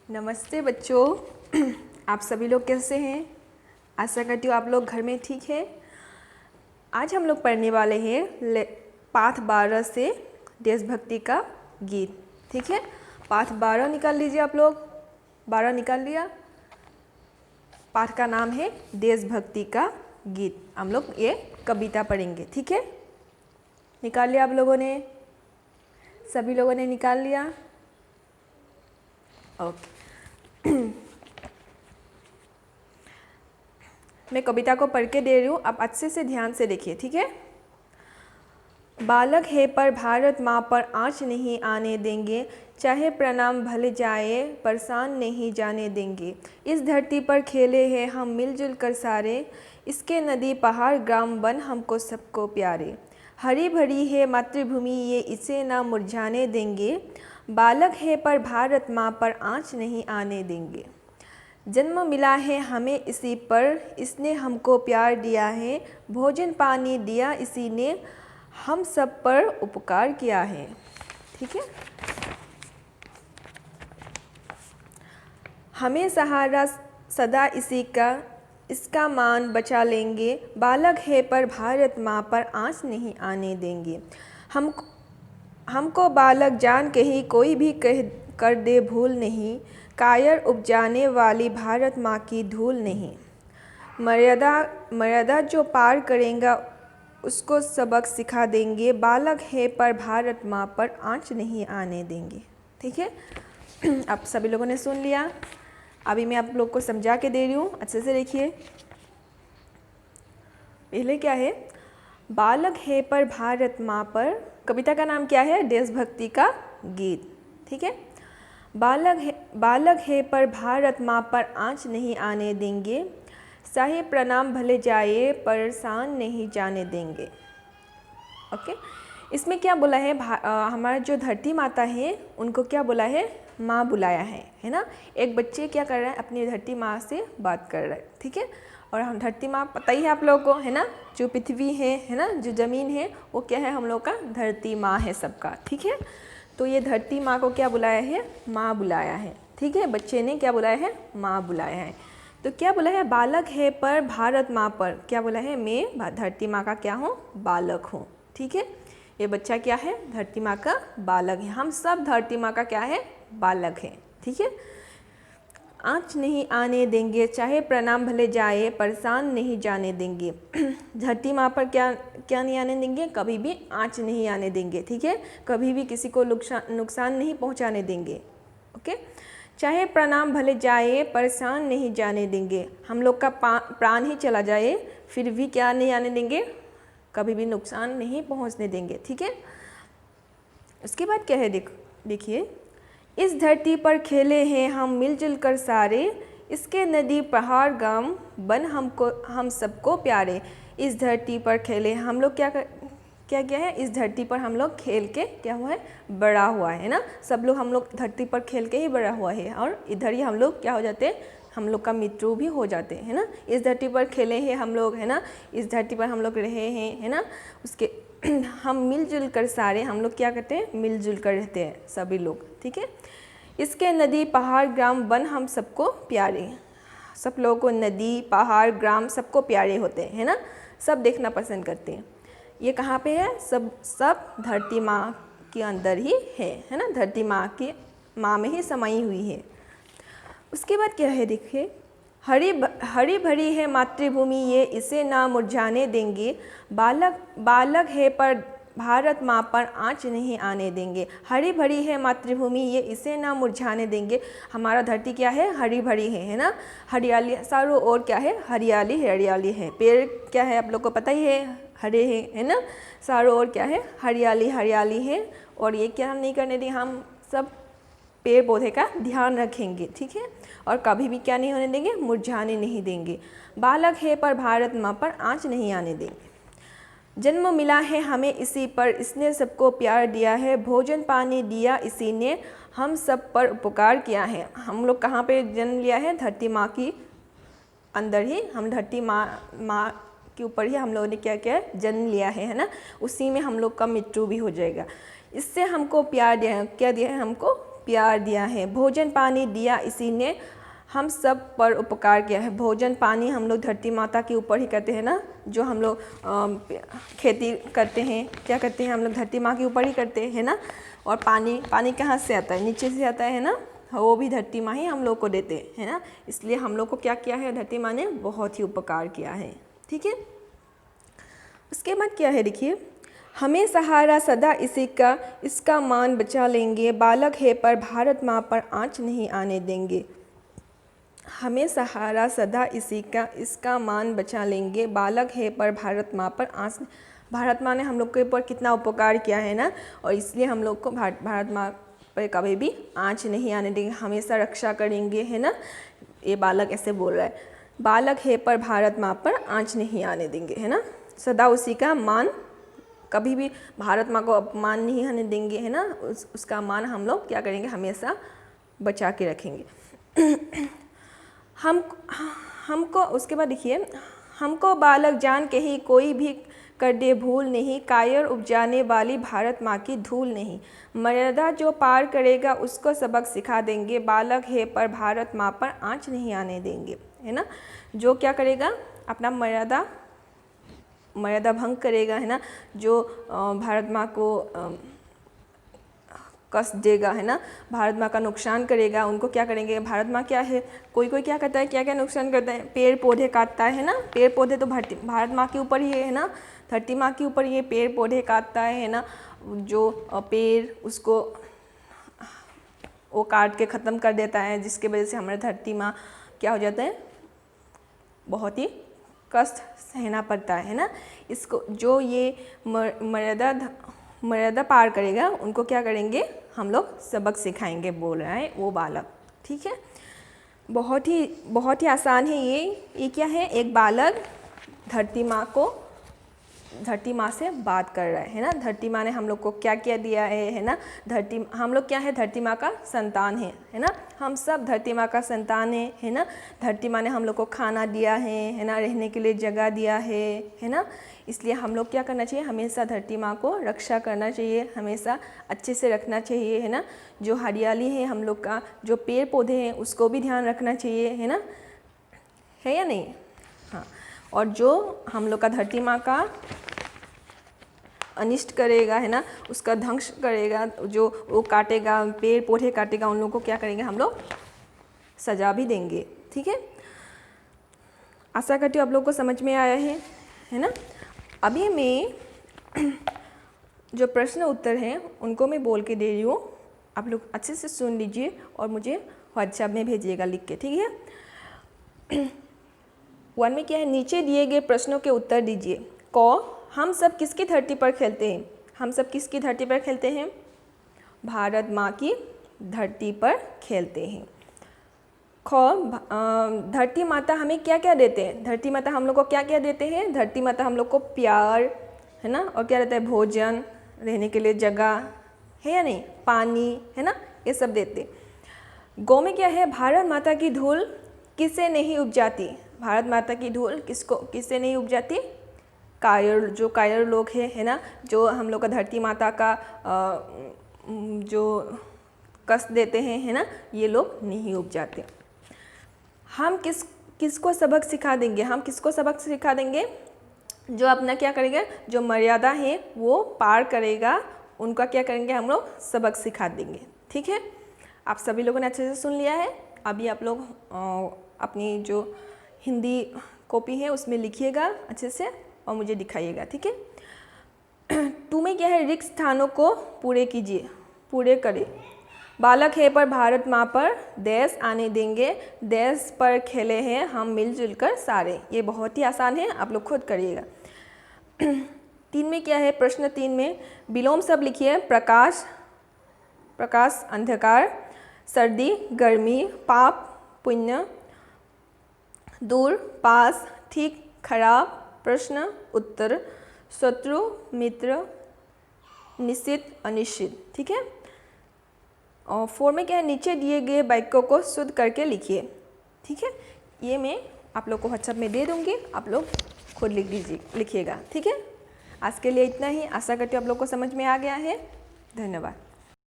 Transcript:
नमस्ते बच्चों। आप सभी लोग कैसे हैं? आशा करती हूँ आप लोग घर में ठीक हैं। आज हम लोग पढ़ने वाले हैं पाठ 12 से देशभक्ति का गीत। ठीक है, पाठ 12 निकाल लीजिए आप लोग। 12 निकाल लिया। पाठ का नाम है देशभक्ति का गीत। हम लोग ये कविता पढ़ेंगे। ठीक है, निकाल लिया आप लोगों ने? सभी लोगों ने निकाल लिया? ओके। मैं कविता को पढ़ के दे रही हूँ, आप अच्छे से ध्यान से देखिए। ठीक है। बालक है पर भारत माँ पर आँच नहीं आने देंगे, चाहे प्रणाम भले जाए परेशान नहीं जाने देंगे। इस धरती पर खेले हैं हम मिलजुल कर सारे, इसके नदी पहाड़ ग्राम वन हमको सबको प्यारे। हरी भरी है मातृभूमि ये इसे ना मुरझाने देंगे, बालक है पर भारत माँ पर आँच नहीं आने देंगे। जन्म मिला है हमें इसी पर, इसने हमको प्यार दिया है, भोजन पानी दिया इसी ने, हम सब पर उपकार किया है। ठीक है। हमें सहारा सदा इसी का, इसका मान बचा लेंगे, बालक है पर भारत माँ पर आँच नहीं आने देंगे। हमको बालक जान के ही कोई भी कह कर दे भूल नहीं, कायर उपजाने वाली भारत माँ की धूल नहीं। मर्यादा जो पार करेगा उसको सबक सिखा देंगे, बालक है पर भारत माँ पर आँच नहीं आने देंगे। ठीक है, आप सभी लोगों ने सुन लिया। अभी मैं आप लोग को समझा के दे रही हूँ, अच्छे से देखिए। पहले क्या है, बालक है पर भारत माँ पर, कविता का नाम क्या है? देशभक्ति का गीत। ठीक है। बालक है पर भारत माँ पर आँच नहीं आने देंगे, चाहे प्रणाम भले जाए परेशान नहीं जाने देंगे। ओके, इसमें क्या बोला है? हमारा जो धरती माता है उनको क्या बोला है? माँ बुलाया है ना। एक बच्चे क्या कर रहा है? अपनी धरती माँ से बात कर रहा है। ठीक है। और हम धरती माँ पता ही है आप लोगों को, है ना। जो पृथ्वी है ना, जो ज़मीन है वो क्या है? हम लोग का धरती माँ है सबका। ठीक है। तो ये धरती माँ को क्या बुलाया है? माँ बुलाया है। ठीक है, बच्चे ने क्या बुलाया है? माँ बुलाया है। तो क्या बोला है? बालक है पर भारत माँ पर, क्या बोला है? मैं धरती माँ का क्या हूँ? बालक हूँ। ठीक है, ये बच्चा क्या है? धरती माँ का बालक है। हम सब धरती माँ का क्या है? बालक है। ठीक है। आँच नहीं आने देंगे, चाहे प्रणाम भले जाए परेशान नहीं जाने देंगे। धरती माँ पर क्या नहीं आने देंगे? कभी भी आँच नहीं आने देंगे। ठीक है, कभी भी किसी को नुकसान नहीं पहुँचाने देंगे। ओके, चाहे प्रणाम भले जाए परेशान नहीं जाने देंगे। हम लोग का प्राण ही चला जाए फिर भी क्या नहीं आने देंगे? कभी भी नुकसान नहीं पहुँचने देंगे। ठीक है। उसके बाद क्या है? देखिए, इस धरती पर खेले हैं हम मिलजुल कर सारे, इसके नदी पहाड़ गांव बन हम सबको प्यारे। इस धरती पर खेले हम लोग क्या किया है? इस धरती पर हम लोग खेल के क्या हुआ है? बड़ा हुआ है ना। सब लोग हम लोग धरती पर खेल के ही बड़ा हुआ है, और इधर ही हम लोग क्या हो जाते हैं? हम लोग का मृत्यु भी हो जाते हैं, है ना। इस धरती पर खेले हैं हम लोग, है ना। इस धरती पर हम लोग रहे हैं, है ना। उसके हम मिलजुल कर सारे, हम लोग क्या करते हैं? मिलजुल कर रहते हैं सभी लोग। ठीक है। इसके नदी पहाड़ ग्राम वन हम सबको प्यारे। सब लोगों को नदी पहाड़ ग्राम सबको प्यारे होते हैं, है ना। सब देखना पसंद करते हैं। ये कहाँ पे है? सब धरती माँ के अंदर ही है ना। धरती माँ में ही समाई हुई है। उसके बाद क्या है? देखिए, हरी भरी है मातृभूमि ये इसे ना मुरझाने देंगे, बालक है पर भारत माँ पर आँच नहीं आने देंगे। हरी भरी है मातृभूमि ये इसे ना मुरझाने देंगे। हमारा धरती क्या है? हरी भरी है ना। हरियाली चारों ओर क्या है? हरियाली हरियाली है। पेड़ क्या है? आप लोग को पता ही है, हरे हैं, है ना। चारों ओर क्या है? हरियाली हरियाली है। और ये क्या नहीं करने देंगे? हम सब पेड़ पौधे का ध्यान रखेंगे। ठीक है, और कभी भी क्या नहीं होने देंगे? मुरझाने नहीं देंगे। बालक है पर भारत माँ पर आँच नहीं आने देंगे। जन्म मिला है हमें इसी पर, इसने सबको प्यार दिया है, भोजन पानी दिया इसी ने, हम सब पर उपकार किया है। हम लोग कहाँ पे जन्म लिया है? धरती माँ की अंदर ही, हम धरती माँ के ऊपर ही हम लोगों ने क्या किया है? जन्म लिया है ना। उसी में हम लोग का मृत्यु भी हो जाएगा। इससे हमको प्यार दिया है। क्या दिया है? हमको प्यार दिया है। भोजन पानी दिया इसी ने हम सब पर उपकार किया है। भोजन पानी हम लोग धरती माता के ऊपर ही करते हैं ना, जो हम लोग खेती करते हैं, क्या करते हैं हम लोग धरती माँ के ऊपर ही करते हैं ना। और पानी कहाँ से आता है, नीचे से आता है ना, वो भी धरती माँ ही हम लोग को देते हैं ना। इसलिए हम लोग को क्या किया है, धरती माँ ने बहुत ही उपकार किया है। ठीक है, उसके बाद क्या है देखिए, हमें सहारा सदा इसी का, इसका मान बचा लेंगे, बालक है पर भारत माँ पर आँच नहीं आने देंगे। हमें सहारा सदा इसी का, इसका मान बचा लेंगे, बालक है पर भारत माँ पर आँच, भारत माँ ने हम लोग के ऊपर कितना उपकार किया है ना, और इसलिए हम लोग को भारत माँ पर कभी भी आँच नहीं आने देंगे, हमेशा रक्षा करेंगे, है ना। ये बालक ऐसे बोल रहा है, बालक है पर भारत माँ पर आँच नहीं आने देंगे, है ना। सदा उसी का मान, कभी भी भारत माँ को अपमान नहीं आने देंगे, है ना। उसका मान हम लोग क्या करेंगे, हमेशा बचा के रखेंगे। हमको उसके बाद देखिए, हमको बालक जान के ही कोई भी कर दे भूल नहीं, कायर उपजाने वाली भारत माँ की धूल नहीं। मर्यादा जो पार करेगा उसको सबक सिखा देंगे, बालक है पर भारत माँ पर आँच नहीं आने देंगे, है ना। जो क्या करेगा, अपना मर्यादा भंग करेगा, है ना, जो भारत माँ को कष्ट देगा, है ना, भारत माँ का नुकसान करेगा, उनको क्या करेंगे। भारत माँ क्या है, कोई क्या करता है, क्या क्या नुकसान करता है, पेड़ पौधे काटता है ना, पेड़ पौधे तो भारत माँ के ऊपर ही है ना, धरती माँ के ऊपर ये पेड़ पौधे काटता है ना, जो पेड़ उसको वो काट के ख़त्म कर देता है, जिसके वजह से हमारे धरती माँ क्या हो जाता है, बहुत ही कष्ट सहना पड़ता है ना। इसको जो ये मर्यादा पार करेगा उनको क्या करेंगे, हम लोग सबक सिखाएंगे, बोल रहा है वो बालक। ठीक है, बहुत ही आसान है ये क्या है, एक बालक धरती माँ से बात कर रहा है ना। धरती माँ ने हम लोग को क्या क्या दिया है ना, हम लोग क्या है, धरती माँ का संतान है ना, हम सब धरती माँ का संतान है ना। धरती माँ ने हम लोग को खाना दिया है ना, रहने के लिए जगह दिया है ना। इसलिए हम लोग क्या करना चाहिए, हमेशा धरती माँ को रक्षा करना चाहिए, हमेशा अच्छे से रखना चाहिए, है ना। जो हरियाली है हम लोग का, जो पेड़ पौधे हैं उसको भी ध्यान रखना चाहिए, है ना, है या नहीं। हाँ, और जो हम लोग का धरती माँ का अनिष्ट करेगा, है ना, उसका ध्वंस करेगा, जो वो काटेगा, पेड़ पौधे काटेगा, उन लोगों को क्या करेंगे, हम लोग सजा भी देंगे। ठीक है, आशा करती हूँ आप लोग को समझ में आया है ना। अभी मैं जो प्रश्न उत्तर हैं उनको मैं बोल के दे रही हूँ, आप लोग अच्छे से सुन लीजिए और मुझे व्हाट्सएप में भेजिएगा लिख के। ठीक है, 1 में क्या है, नीचे दिए गए प्रश्नों के उत्तर दीजिए। क, हम सब किसकी धरती पर खेलते हैं, हम सब किसकी धरती पर खेलते हैं, भारत माँ की धरती पर खेलते हैं। ख, धरती माता हमें क्या क्या देते हैं, धरती माता हम लोग को क्या क्या देते हैं, धरती माता हम लोग को प्यार, है ना, और क्या रहता है, भोजन, रहने के लिए जगह, है या नहीं, पानी, है ना, ये सब देते। गौ में क्या है, भारत माता की धूल किसे नहीं उपजाती, भारत माता की धूल किससे नहीं उपजाती, जो कायर लोग हैं, है ना, जो हम लोग का धरती माता का जो कष्ट देते हैं, है ना, ये लोग नहीं उपजाते। हम किसको सबक सिखा देंगे, हम किसको सबक सिखा देंगे, जो अपना क्या करेगा, जो मर्यादा है वो पार करेगा, उनका क्या करेंगे, हम लोग सबक सिखा देंगे। ठीक है, आप सभी लोगों ने अच्छे से सुन लिया है। अभी आप लोग अपनी जो हिंदी कॉपी है उसमें लिखिएगा अच्छे से और मुझे दिखाइएगा। ठीक है, 2 में क्या है, रिक्त स्थानों को पूरे करें। बालक है पर भारत माँ पर देश आने देंगे, देश पर खेले हैं हम मिलजुल कर सारे। ये बहुत ही आसान है, आप लोग खुद करिएगा। 3 में क्या है, प्रश्न 3 में विलोम शब्द लिखिए। प्रकाश अंधकार, सर्दी गर्मी, पाप पुण्य, दूर पास, ठीक खराब, प्रश्न उत्तर, शत्रु मित्र, निश्चित अनिश्चित। ठीक है, और 4 में क्या है, नीचे दिए गए वाक्यों को शुद्ध करके लिखिए। ठीक है, ये मैं आप लोग को व्हाट्सएप में दे दूँगी, आप लोग खुद लिखिएगा। ठीक है, आज के लिए इतना ही, आशा करती हूँ आप लोग को समझ में आ गया है। धन्यवाद।